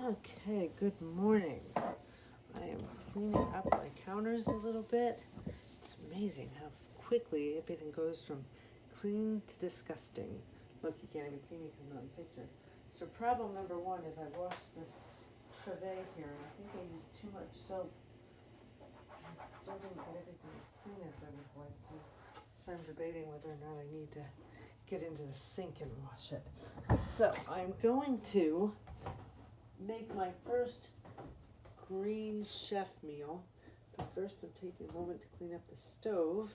Okay, good morning. I am cleaning up my counters a little bit. It's amazing how quickly everything goes from clean to disgusting. Look, you can't even see me from the picture. So problem number one is I washed this trivet here and I think I used too much soap. I still didn't get everything as clean as I would like to. So I'm debating whether or not I need to get into the sink and wash it. So I'm going to make my first green chef meal. But first I'm taking a moment to clean up the stove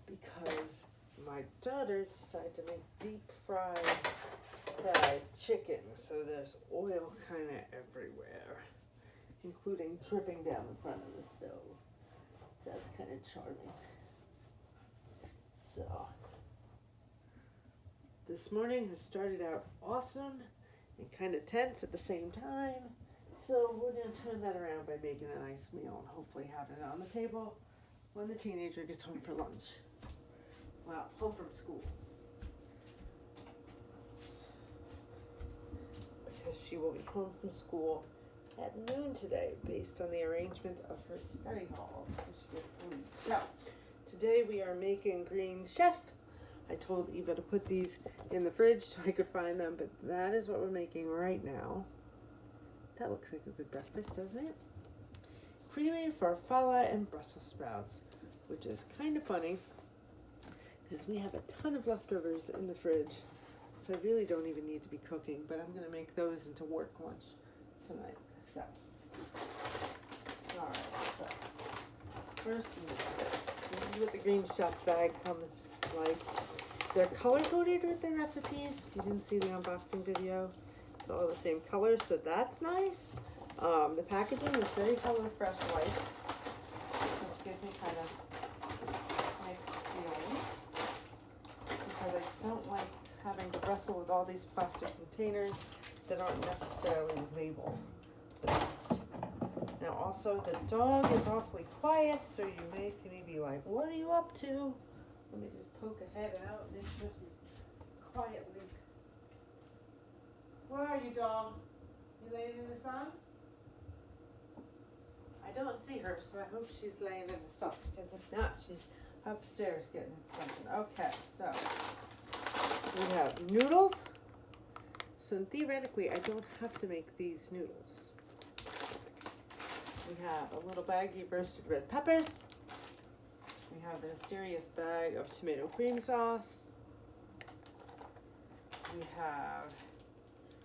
because my daughter decided to make deep fried chicken. So there's oil kind of everywhere, including dripping down the front of the stove. So that's kind of charming. So this morning has started out awesome and kind of tense at the same time. So we're going to turn that around by making a nice meal and hopefully having it on the table when the teenager gets home for lunch. Well, home from school. Because she will be home from school at noon today based on the arrangement of her study hall. She gets home. So today we are making green chef. I told Eva to put these in the fridge so I could find them, but that is what we're making right now. That looks like a good breakfast, doesn't it? Creamy farfalle and Brussels sprouts, which is kind of funny because we have a ton of leftovers in the fridge, so I really don't even need to be cooking, but I'm going to make those into work lunch tonight. So, all right, so first, this is what the green chef bag comes like. They're color-coded with their recipes. If you didn't see the unboxing video, it's all the same colors, so that's nice. The packaging is very color fresh white, which gives me kind of mixed feelings because I don't like having to wrestle with all these plastic containers that aren't necessarily labeled the best. Now also the dog is awfully quiet, so you may see me be like, what are you up to? Let me just poke a head out and make sure she's quietly. Where are you, dog? You laying in the sun? I don't see her, so I hope she's laying in the sun, because if not, she's upstairs getting into something. Okay, so we have noodles. So theoretically, I don't have to make these noodles. We have a little baggie of roasted red peppers. We have the mysterious bag of tomato cream sauce. We have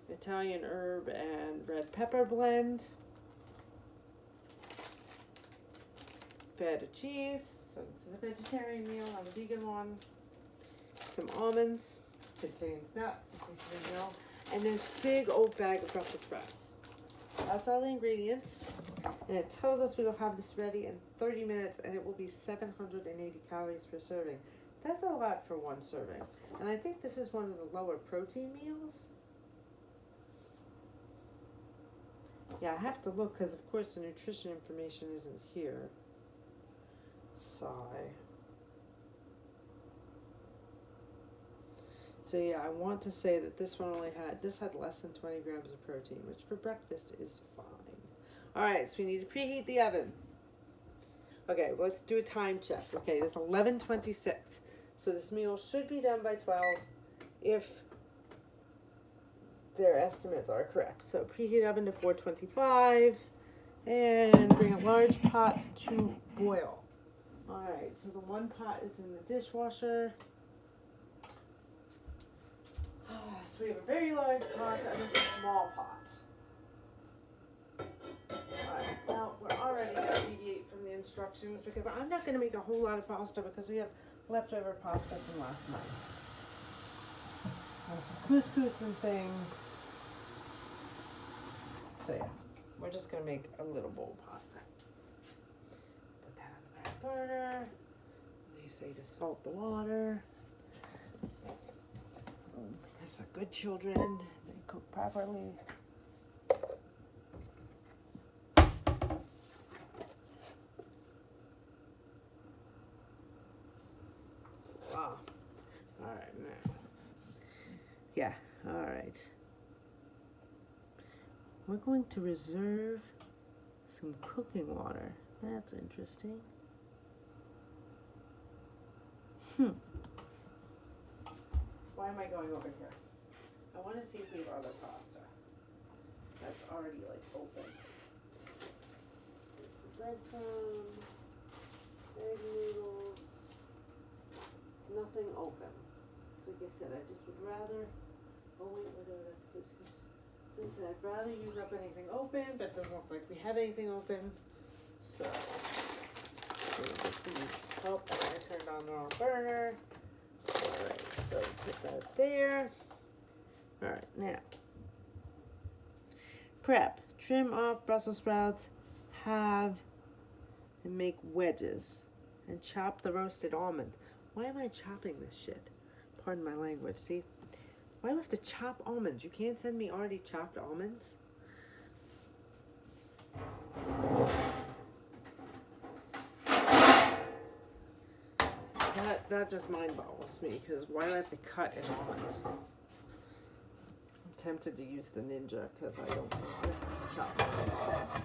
Italian herb and red pepper blend. Feta cheese, so this is a vegetarian meal, not a vegan one. Some almonds, contains nuts, in case you didn't know. And this big old bag of Brussels sprouts. That's all the ingredients. And it tells us we will have this ready in 30 minutes and it will be 780 calories per serving. That's a lot for one serving. And I think this is one of the lower protein meals. Yeah, I have to look because of course the nutrition information isn't here. Sigh. So yeah, I want to say that this one had less than 20 grams of protein, which for breakfast is fine. All right, so we need to preheat the oven. Okay, let's do a time check. Okay, it's 11:26. So this meal should be done by 12 if their estimates are correct. So preheat oven to 425 and bring a large pot to boil. All right, so the one pot is in the dishwasher. So we have a very large pot and a small pot. Alright, now we're already going to deviate from the instructions because I'm not going to make a whole lot of pasta because we have leftover pasta from last night. And some couscous and things. So yeah, we're just going to make a little bowl of pasta. Put that on the back burner. They say to salt the water. Because they're good children, they cook properly. Wow. All right, now. Yeah, all right. we're going to reserve some cooking water. That's interesting. Why am I going over here? I want to see if we have other pasta that's already like open. Some breadcrumbs, egg noodles, nothing open. Like I said, I just would rather, oh wait, that's couscous. Listen, I'd rather use up anything open, but it doesn't look like we have anything open. So, oh, I turned on the wrong burner. Alright, so put that there. Alright, now. Prep. Trim off Brussels sprouts, halve, and make wedges. And chop the roasted almond. Why am I chopping this shit? Pardon my language, see? Why do I have to chop almonds? You can't send me already chopped almonds? That just mind boggles me, because why do I have to cut an almond? I'm tempted to use the Ninja, because I don't want to chop almonds.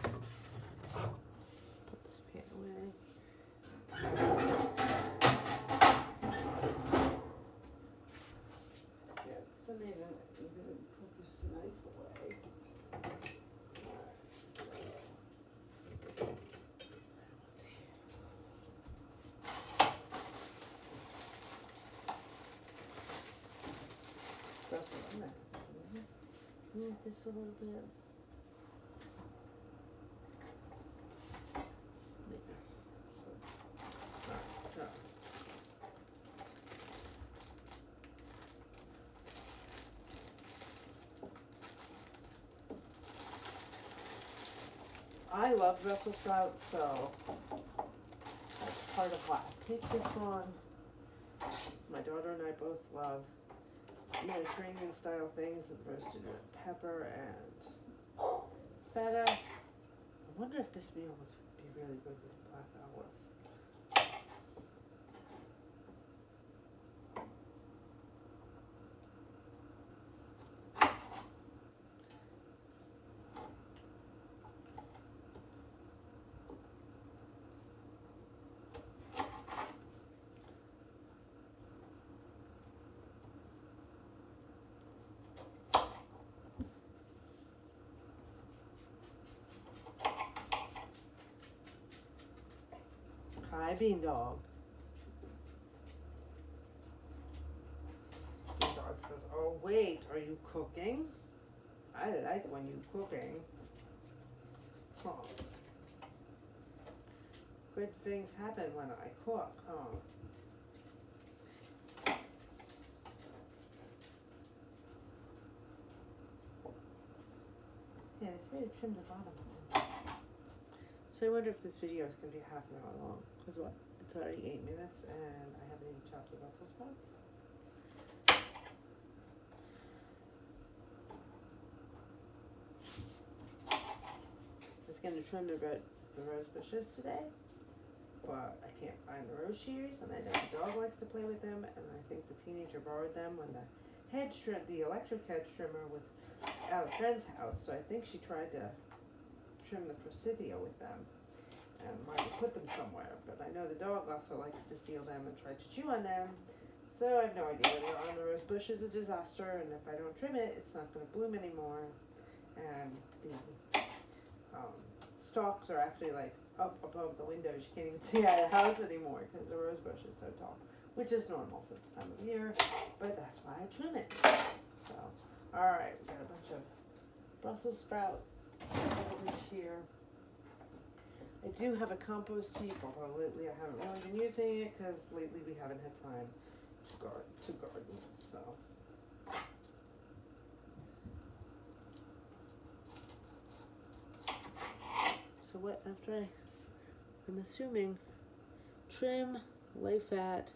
Put this pan away. Yeah, for some reason, I'm going to put this knife away. Move this a little bit. So. I love Brussels sprouts, so that's part of why I picked this one. My daughter and I both love Mediterranean style things with roasted pepper and feta. I wonder if this meal would be really good with black olives. Hi, Bean Dog. Bean Dog says, oh wait, are you cooking? I like when you cooking. Huh. Good things happen when I cook, huh? Yeah, they say to trim the bottom. So I wonder if this video is going to be half an hour long. Because what? It's already 8 minutes and I haven't even chopped the Brussels sprouts. I was going to trim the rose bushes today. But I can't find the rose shears. And I know the dog likes to play with them. And I think the teenager borrowed them when the electric hedge trimmer was at a friend's house. So I think she tried to trim the forsythia with them and might have put them somewhere, but I know the dog also likes to steal them and try to chew on them, so I have no idea whether on the rose bush is a disaster, and if I don't trim it, it's not going to bloom anymore, and the stalks are actually like up above the windows. You can't even see out of the house anymore because the rose bush is so tall, which is normal for this time of year, but that's why I trim it. So, alright, we got a bunch of Brussels sprout over here. I do have a compost heap, although lately I haven't really been using it because lately we haven't had time to garden. So what after I'm assuming trim, lay fat.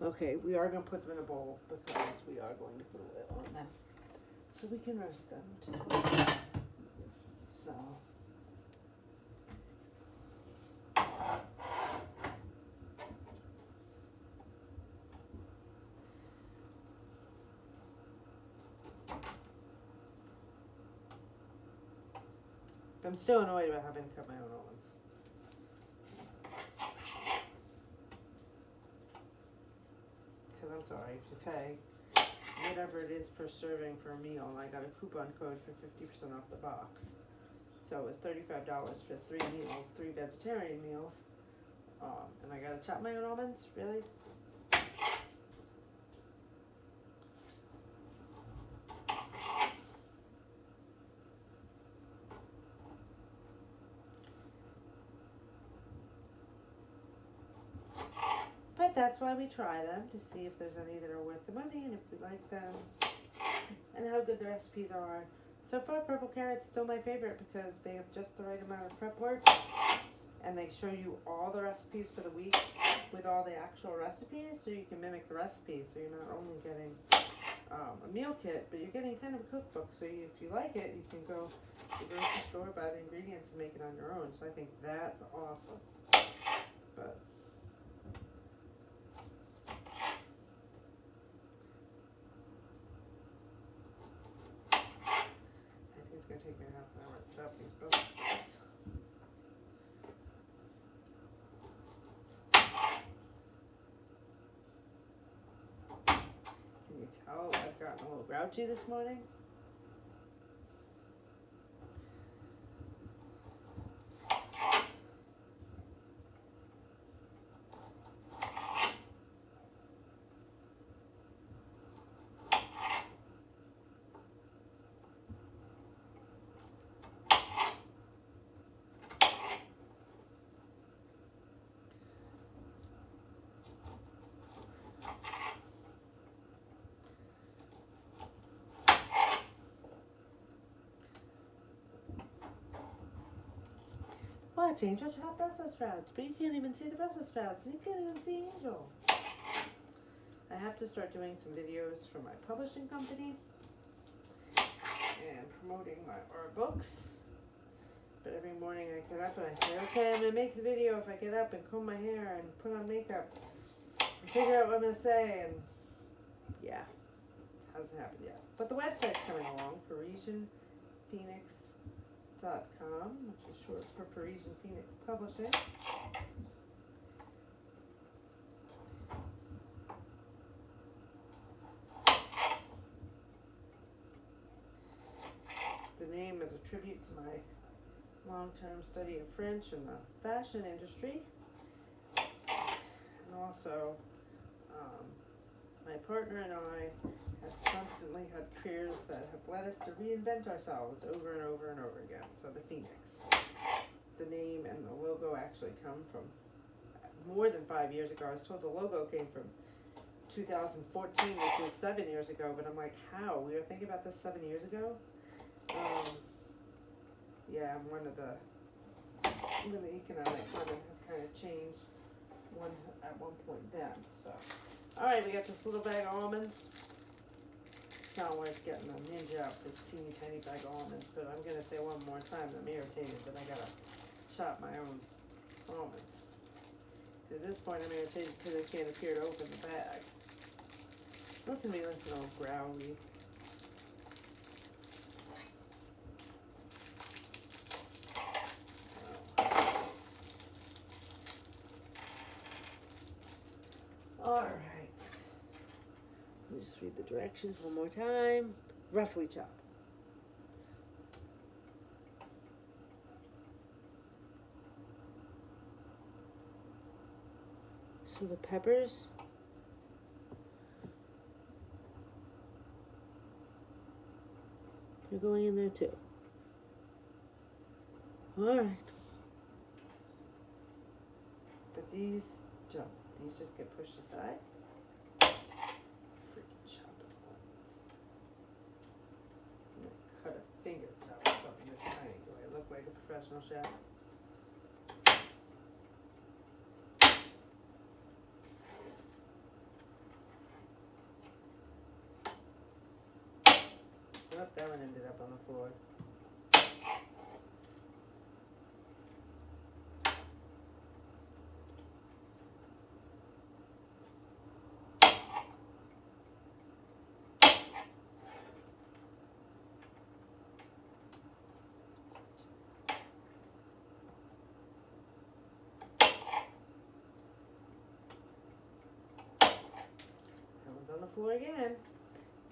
Okay, we are going to put them in a bowl because we are going to put oil on them. So we can roast them, which is good. So. I'm still annoyed about having to cut my own almonds. Because I'm sorry, if you pay whatever it is per serving for a meal, and I got a coupon code for 50% off the box. So it was $35 for 3 meals, 3 vegetarian meals. And I gotta chop my own almonds? Really? But that's why we try them, to see if there's any that are worth the money and if we like them and how good the recipes are. So far, purple carrot's still my favorite because they have just the right amount of prep work and they show you all the recipes for the week with all the actual recipes, so you can mimic the recipes. So you're not only getting a meal kit, but you're getting kind of a cookbook. So if you like it, you can go to the grocery store, buy the ingredients, and make it on your own. So I think that's awesome. But I think it's going to take me half an hour to chop these both. Can you tell I've gotten a little grouchy this morning? Watch Angel chop Brussels sprouts, but you can't even see the Brussels sprouts, and you can't even see Angel. I have to start doing some videos for my publishing company and promoting our books. But every morning I get up and I say, okay, I'm going to make the video if I get up and comb my hair and put on makeup and figure out what I'm going to say, and yeah, hasn't happened yet. But the website's coming along, ParisianPhoenix.com, which is short for Parisian Phoenix Publishing. The name is a tribute to my long-term study of French in the fashion industry. And also, my partner and I have constantly had careers that have led us to reinvent ourselves over and over and over again. So the Phoenix. The name and the logo actually come from more than 5 years ago. I was told the logo came from 2014, which is 7 years ago, but I'm like, how? We were thinking about this 7 years ago? Yeah, I'm one of the economic climate has kind of changed at one point then. So, all right, we got this little bag of almonds. It's not worth getting a ninja out for this teeny tiny bag of almonds, but I'm gonna say one more time that I'm irritated that I gotta chop my own almonds. At this point, I'm irritated because I can't appear to open the bag. Listen to me, listen, old growly. Alright, let me just read the directions one more time. Roughly chop. So the peppers, they're going in there too. Alright. But these don't. These just get pushed aside. Freaking chop it all. I'm gonna cut a finger chop something this tiny. Do I look like a professional chef? Oh, that one ended up on the floor. floor again.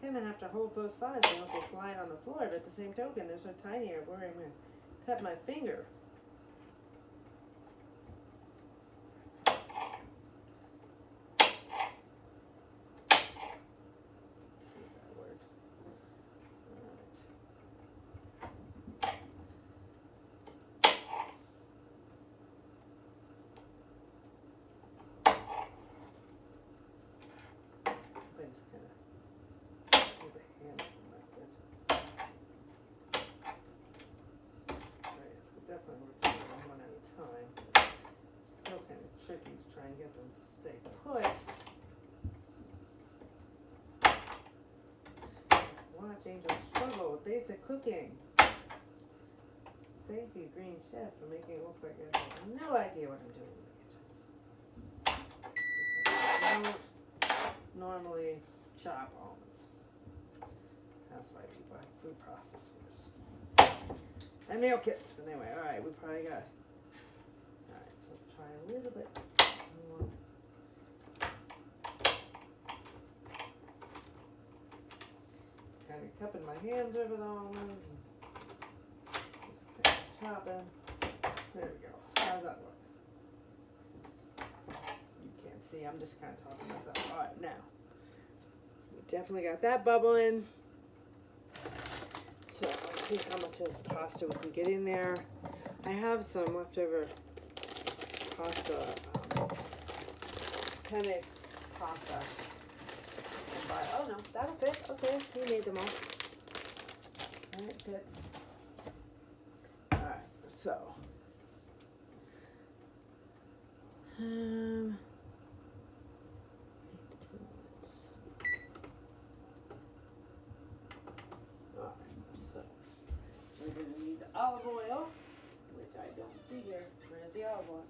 Kind of have to hold both sides. I don't know if they fly on the floor, but at the same token, they're so tiny. I worry I'm going to cut my finger. See if that works. Definitely working one at a time. Still kind of tricky to try and get them to stay put. Watch Angel struggle with basic cooking. Thank you, Green Chef, for making it look like I have no idea what I'm doing in the kitchen. I don't normally chop almonds. That's why people have food processors. And meal kits, but anyway, alright, we probably got. Alright, so let's try a little bit more. Kind of cupping my hands over the almonds and just kind of chopping. There we go. How's that look? You can't see, I'm just kind of talking myself. Alright, now. We definitely got that bubbling. So let's see how much of this pasta we can get in there. I have some leftover pasta, penne pasta. Oh no, that'll fit. Okay, we made them all. And it fits. Alright, so. We're going to need the olive oil, which I don't see here. Where's the olive oil?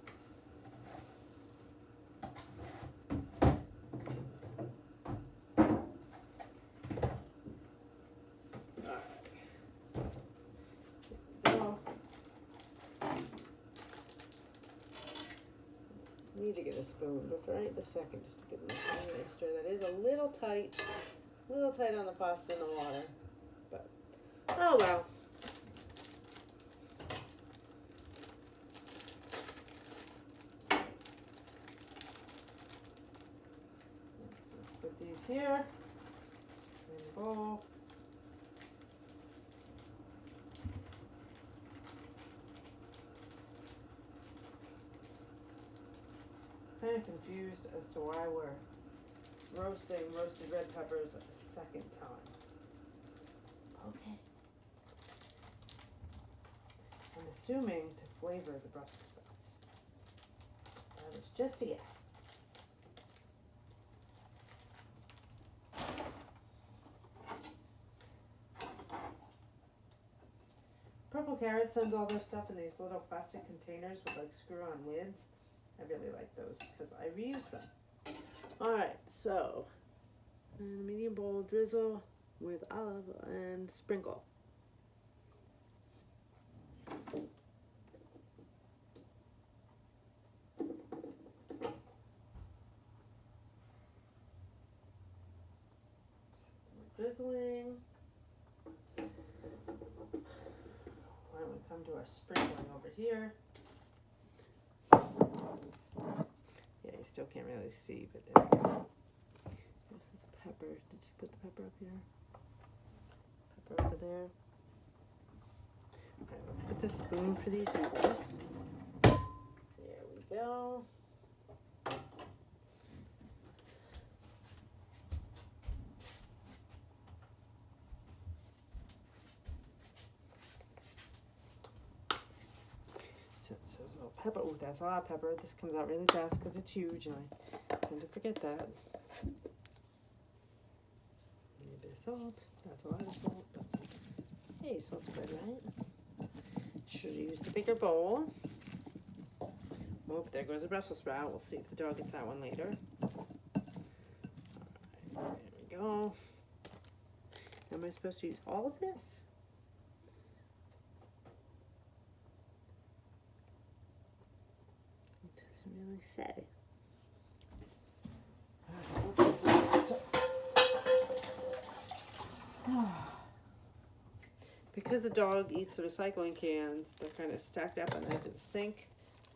Alright. There we go. Need to get a spoon, but right this second, just to give them a stir. That is a little tight on the pasta and the water. But, oh well. Put these here in the bowl. Kind of confused as to why we're roasting roasted red peppers a second time. Okay. I'm assuming to flavor the Brussels sprouts. That is just a yes. Purple Carrot sends all their stuff in these little plastic containers with like screw-on lids. I really like those because I reuse them. Alright, so medium bowl drizzle with olive and sprinkle. Drizzling. Why don't we come to our sprinkling over here? Yeah, you still can't really see, but there we go. This is pepper. Did you put the pepper up here? Pepper over there. Alright, let's get the spoon for these noodles. There we go. Pepper. Oh, that's a lot of pepper. This comes out really fast because it's huge, and I tend to forget that. Maybe a bit of salt. That's a lot of salt. But hey, salt's good, right? Should use the bigger bowl. Oh, there goes the Brussels sprout. We'll see if the dog gets that one later. Alright, there we go. Am I supposed to use all of this? Really say. Because the dog eats the recycling cans, they're kind of stacked up on the edge of the sink.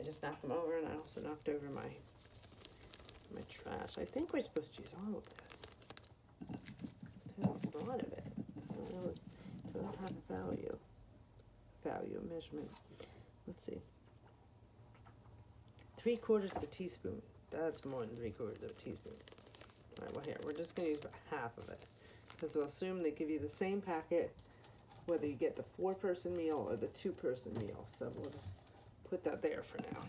I just knocked them over, and I also knocked over my trash. I think we're supposed to use all of this. There's a lot of it. It doesn't have a value measurement. Let's see. 3/4 of a teaspoon. That's more than 3/4 of a teaspoon. All right, well here, we're just gonna use about half of it, because we'll assume they give you the same packet whether you get the 4-person meal or the 2-person meal. So we'll just put that there for now.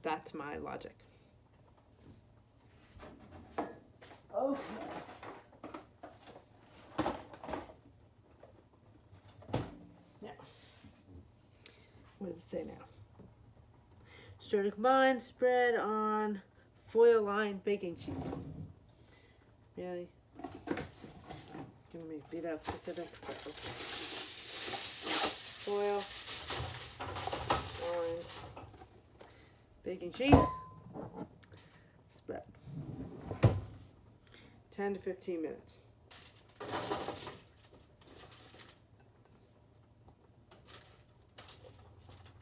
That's my logic. Okay. Now, what does it say now? Stir to combine, spread on foil-lined baking sheet. Really? You want me to be that specific? But okay. Foil, lined baking sheet, spread. 10 to 15 minutes.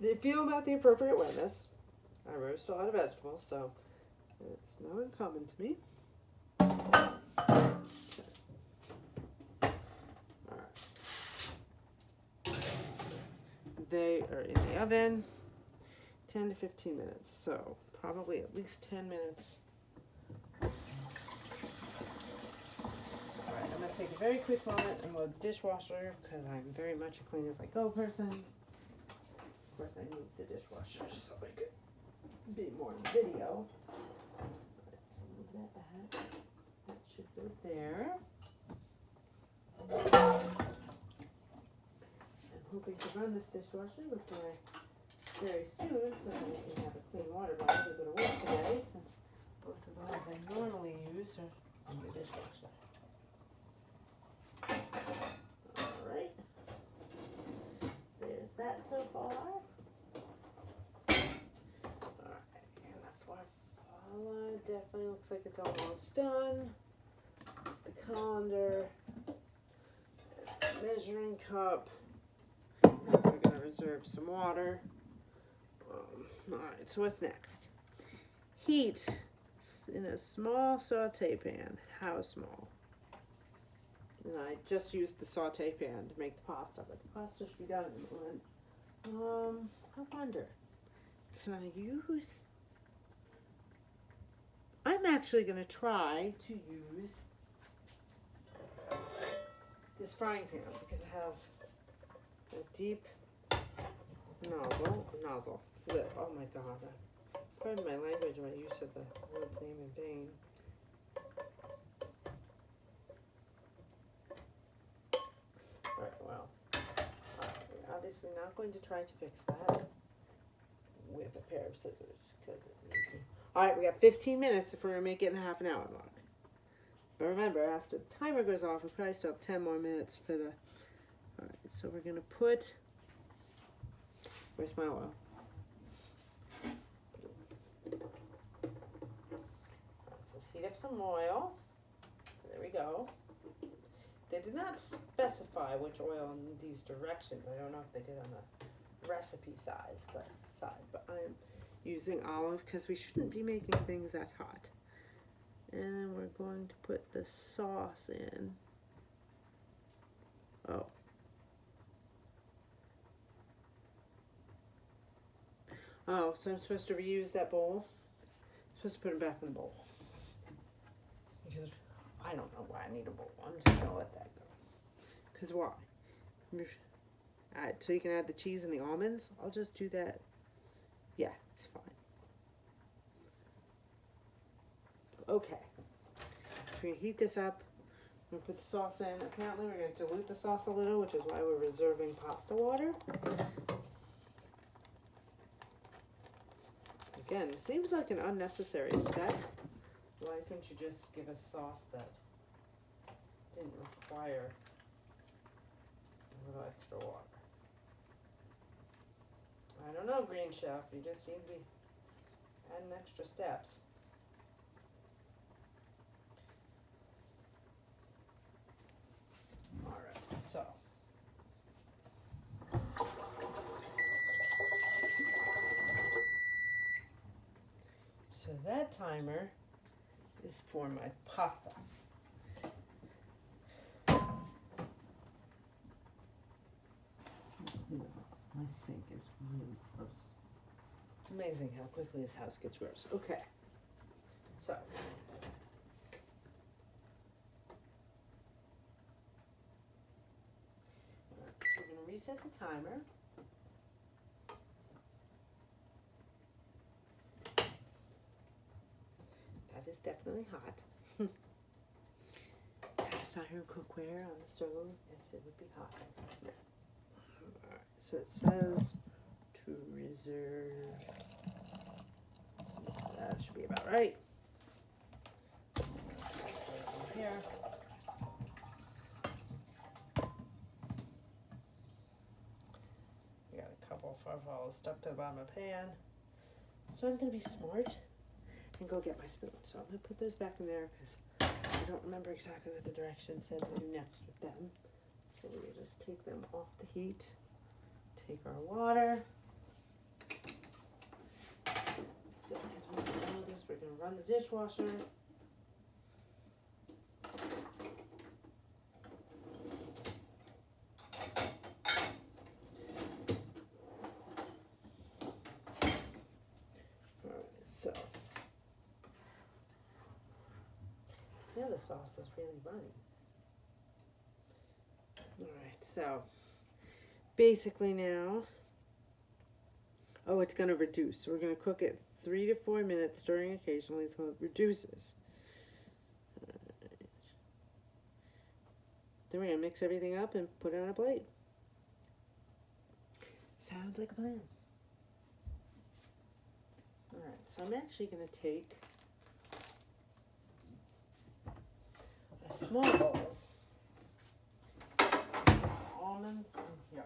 They feel about the appropriate wetness. I roast a lot of vegetables, so it's not uncommon to me. They are in the oven 10 to 15 minutes, so probably at least 10 minutes. Alright, I'm going to take a very quick moment and load the dishwasher because I'm very much a clean as I go person. Of course, I moved the dishwasher so I could be more in the video. Alright, so move that back. That should go there. Hoping to run this dishwasher very soon so that I can have a clean water bottle to go to work today, since both of the ones I normally use are in the dishwasher. Alright. There's that so far. Alright, and the farfalle definitely looks like it's almost done. The colander, measuring cup. So we're going to reserve some water. Alright, so what's next? Heat in a small saute pan. How small? And I just used the saute pan to make the pasta, but the pasta should be done in a moment. I wonder, can I use... I'm actually going to try to use this frying pan because it has a deep nozzle, lip. Oh my god. Pardon my language when I use the Lord's name in vain. Alright, well, we're obviously not going to try to fix that with a pair of scissors. Alright, we got 15 minutes if we're going to make it in a half an hour mark. But remember, after the timer goes off, we probably still have 10 more minutes for the... Alright, so we're going to put... Where's my oil? It says heat up some oil. So there we go. They did not specify which oil in these directions. I don't know if they did on the recipe side, but I'm using olive because we shouldn't be making things that hot. And then we're going to put the sauce in. Oh. Oh, so I'm supposed to reuse that bowl? I'm supposed to put it back in the bowl. Because I don't know why I need a bowl. I'm just going to let that go. Because why? So you can add the cheese and the almonds? I'll just do that. Yeah, it's fine. Okay. So we're going to heat this up. I'm going to put the sauce in. Apparently we're going to dilute the sauce a little, which is why we're reserving pasta water. Again, it seems like an unnecessary step. Why couldn't you just give a sauce that didn't require a little extra water? I don't know, Green Chef. You just seem to be adding extra steps. that timer is for my pasta. My sink is really gross. It's amazing how quickly this house gets gross. Okay. So. Alright, so we're going to reset the timer. That is definitely hot. Cast iron cookware on the stove. Yes, it would be hot. Yeah. Alright, so it says to reserve. That should be about right. Here. We got a couple of farfalles stuck to the bottom of the pan. So I'm going to be smart and go get my spoon. So I'm going to put those back in there because I don't remember exactly what the directions said to do next with them. So we just take them off the heat. Take our water. So as we know this, we're going to run the dishwasher. Alright, so yeah, the sauce is really running. Alright, so basically now, it's going to reduce. So we're going to cook it 3 to 4 minutes, stirring occasionally so it reduces. Then we're going to mix everything up and put it on a plate. Sounds like a plan. Alright, so I'm actually going to take a small bowl, almonds in here.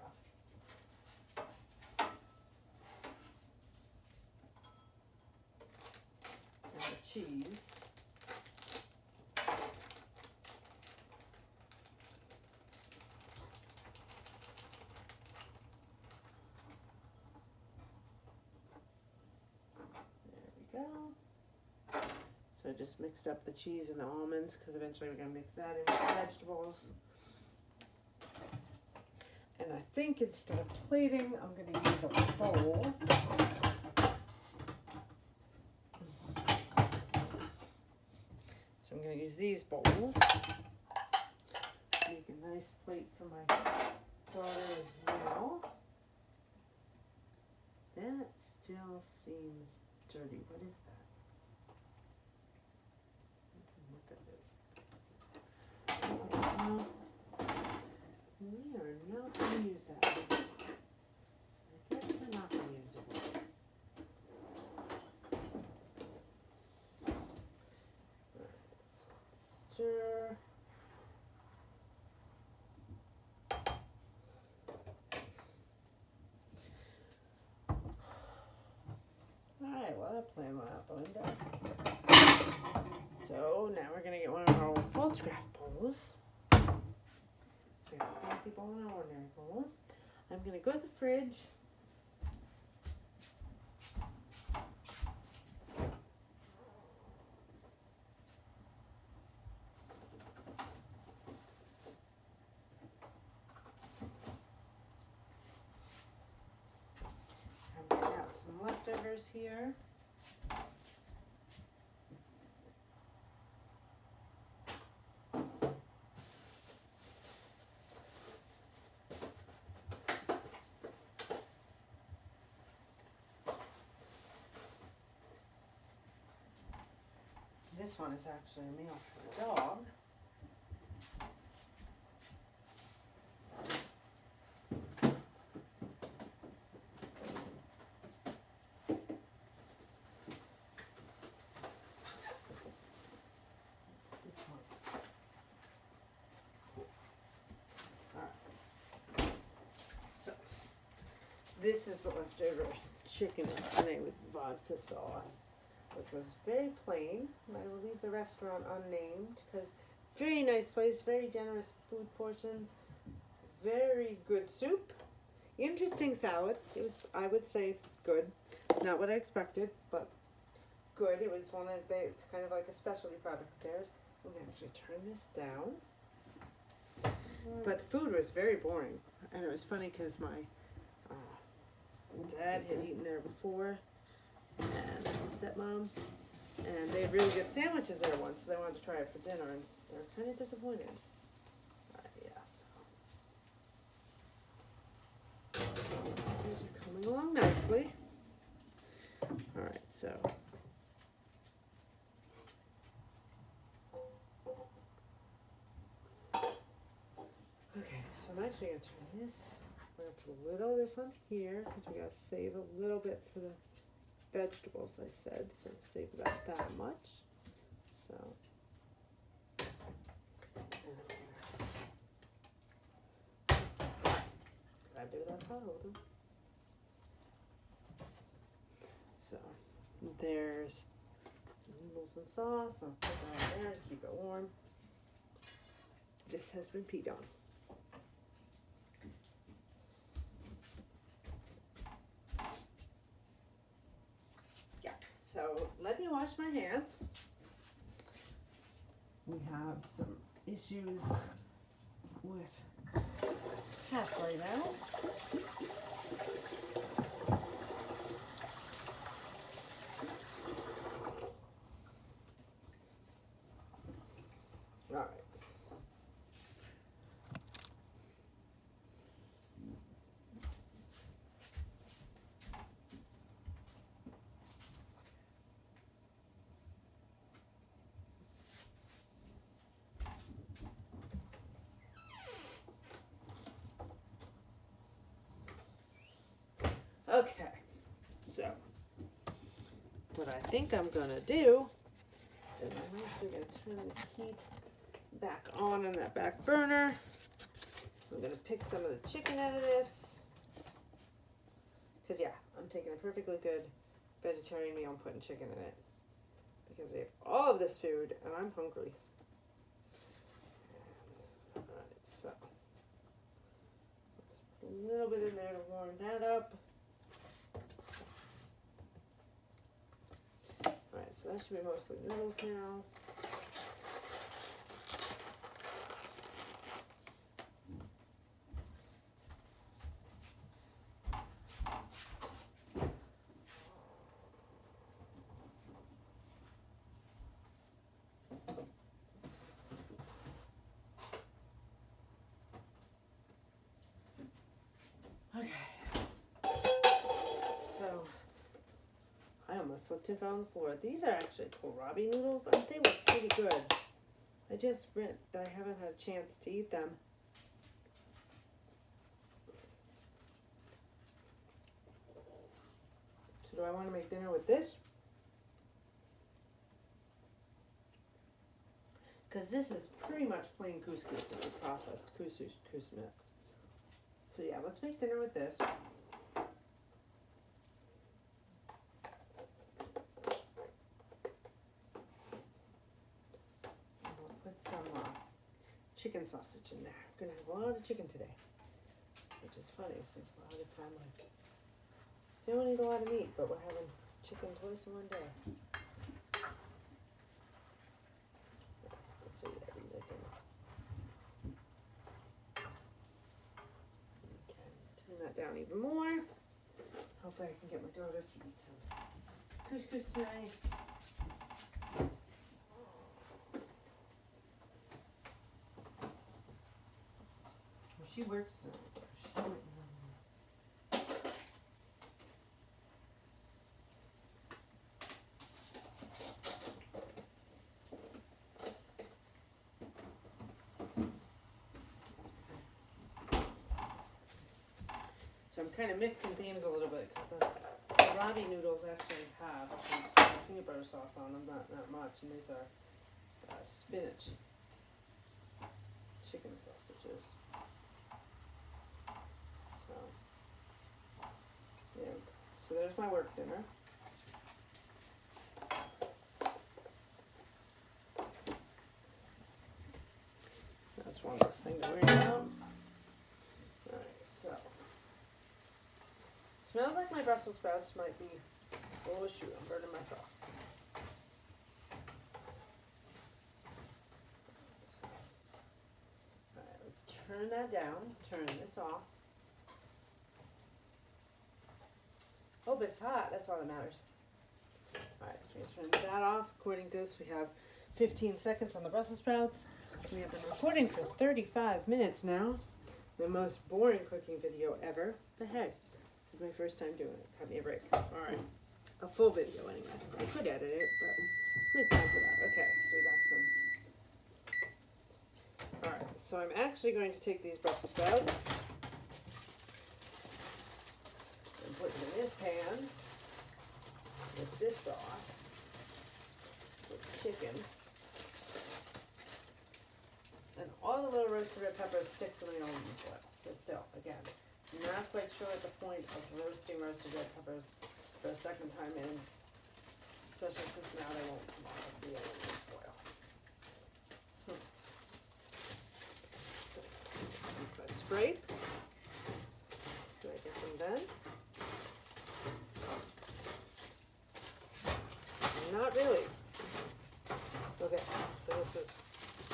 Cheese. There we go. So I just mixed up the cheese and the almonds because eventually we're going to mix that in with the vegetables. And I think instead of plating, I'm going to use a bowl. I'm going to use these bowls. Make a nice plate for my daughter as well. That still seems dirty. What is that? I don't know what that is. We are not going to use that. So I guess we're not going to use it. Stir. Alright, well that plan went out the window. So now we're going to get one of our old photograph bowls. So we have a fancy bowl and an ordinary bowl. I'm going to go to the fridge. Some leftovers here. This one is actually a meal for the dog. This is the leftover chicken penne with vodka sauce, which was very plain. I will leave the restaurant unnamed because very nice place, very generous food portions, very good soup, interesting salad. It was, I would say, good. Not what I expected, but good. It was one of it's kind of like a specialty product of theirs. I'm gonna actually turn this down. But the food was very boring, and it was funny because my dad had eaten there before, and my stepmom, and they had really good sandwiches there once, so they wanted to try it for dinner, and they were kind of disappointed. These are coming along nicely. All right, so. Okay, so I'm actually going to turn this, we're going to put a little of this on here because we got to save a little bit for the vegetables, I said, so save about that much. So, grabbed it without holding. So, there's noodles and sauce. I'll put that in there to keep it warm. This has been peed on. So let me wash my hands. We have some issues with cats right now. All right. Okay, so what I think I'm gonna do is I'm actually gonna turn the heat back on that back burner. I'm gonna pick some of the chicken out of this, because yeah, I'm taking a perfectly good vegetarian meal and putting chicken in it, because we have all of this food and I'm hungry. Alright, so put a little bit in there to warm that up. Alright, so that should be mostly noodles now. Okay, so I almost slipped and fell on the floor. These are actually Kohlrabi noodles, and they were pretty good. I just read that I haven't had a chance to eat them. So do I want to make dinner with this? Because this is pretty much plain couscous. It's a processed couscous mix. So yeah, let's make dinner with this. And we'll put some chicken sausage in there. I'm gonna have a lot of chicken today, which is funny since a lot of the time I don't eat a lot of meat, but we're having chicken twice in one day. Let's see, these I can turn that down even more. Hopefully I can get my daughter to eat some couscous tonight. Well, she works tonight, so she might So I'm kind of mixing themes a little bit because the Kohlrabi noodles actually have some peanut butter sauce on them, not much, and these are spinach chicken sausages. So, yeah. So there's my work dinner. That's one less thing to worry about. Smells like my Brussels sprouts might be, oh shoot, I'm burning my sauce. that down, turn this off. Oh, but it's hot, that's all that matters. Alright, so we're going to turn that off. According to this, we have 15 seconds on the Brussels sprouts. We have been recording for 35 minutes now. The most boring cooking video ever. But hey, this is my first time doing it. Cut me a break. Alright. A full video anyway. I could edit it, but who has time for that? Okay, so we got some. Alright, so I'm actually going to take these Brussels sprouts and put them in this pan with this sauce, with chicken, and all the little roasted red peppers stick to the almond foil. So still, again, not quite sure what the point of roasting roasted red peppers for a second time is, especially since now they won't come off of the aluminum foil. So, scrape. Do I get them then? Not really. Okay, so this is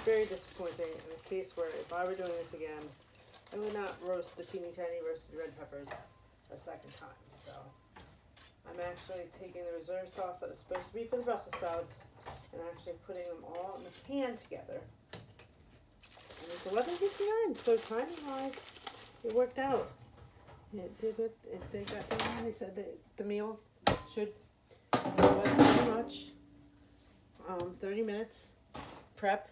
very disappointing in a case where if I were doing this again, I would not roast the teeny tiny roasted red peppers a second time. So I'm actually taking the reserve sauce that was supposed to be for the Brussels sprouts and actually putting them all in the pan together. And it's 11:59, so timing wise, it worked out. It did what they got done. They said that the meal should pretty much 30 minutes prep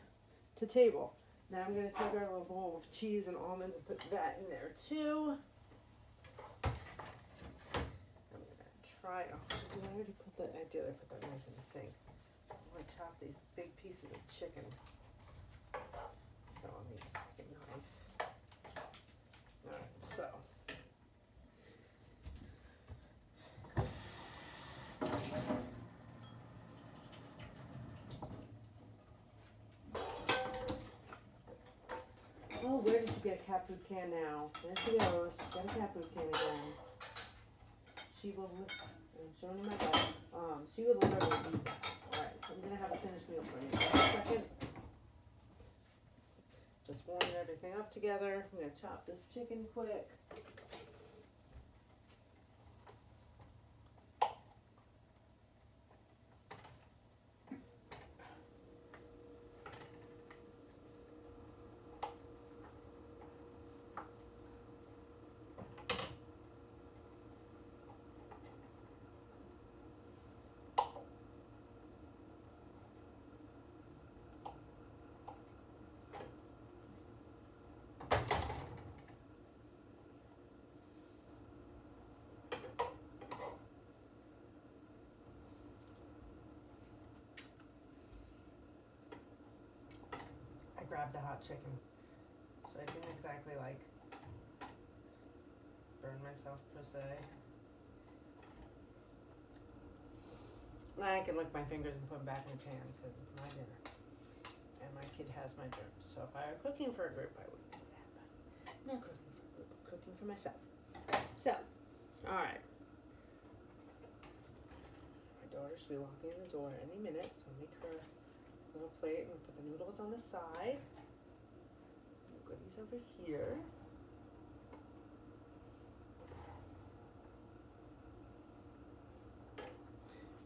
to table. Now I'm going to take our little bowl of cheese and almonds and put that in there too. I'm going to try, did I already put that? I did, I put that knife in the sink. I want to chop these big pieces of chicken. So I'll need a second knife. Alright, so. Oh, where did you get a cat food can now? There she goes. Got a cat food can again. She will, I'm showing you my dog. She would literally eat that. Alright, so I'm going to have a finished meal for you. Just a second. Just warming everything up together. I'm going to chop this chicken quick. Grab the hot chicken so I didn't exactly like burn myself per se. I can lick my fingers and put them back in the pan because it's my dinner and my kid has my germs. So if I were cooking for a group, I wouldn't do that. But I'm not cooking for a group, I'm cooking for myself. So, all right. My daughter should be walking in the door any minute, so I'll make her little plate and put the noodles on the side. Goodies over here.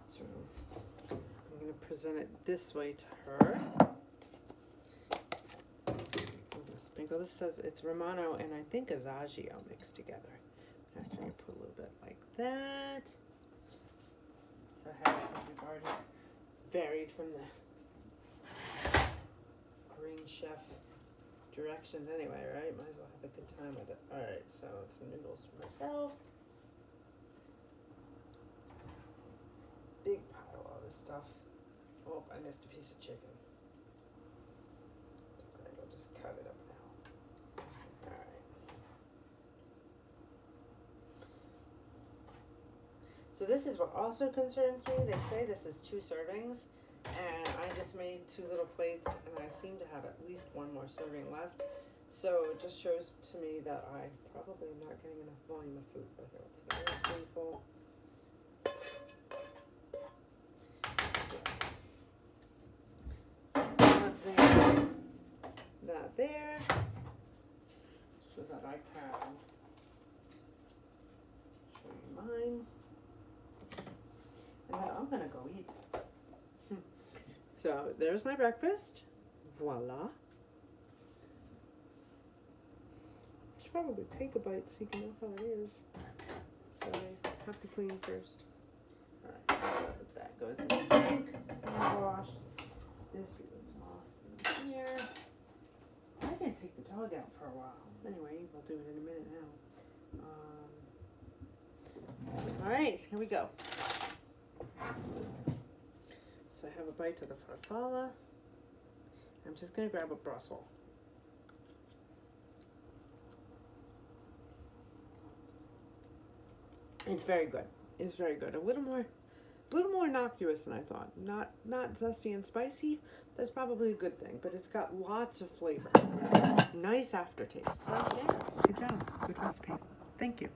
So I'm going to present it this way to her. I'm going to sprinkle. This says it's Romano and I think Azaggio mixed together. I'm actually going to put a little bit like that. So we've already varied from the Green Chef directions anyway, right? Might as well have a good time with it. Alright, so some noodles for myself. Big pile of all this stuff. Oh, I missed a piece of chicken. Alright, I'll just cut it up now. Alright. So this is what also concerns me. They say this is 2 servings. And I just made 2 little plates and I seem to have at least 1 more serving left. So it just shows to me that I probably am not getting enough volume of food. But here, I'll take another spoonful. Not there. so that I can show you mine. And then I'm gonna go eat. So there's my breakfast. Voila. I should probably take a bite so you can know how it is. So I have to clean first. Alright, so that goes in the sink. Wash. This we toss in here. I'm gonna take the dog out for a while. Anyway, we'll do it in a minute now. Alright, here we go. So I have a bite of the farfalle. I'm just going to grab a Brussels. It's very good. It's very good. A little more innocuous than I thought. Not zesty and spicy. That's probably a good thing, but it's got lots of flavor. Nice aftertaste. So yeah, good job. Good recipe. Thank you.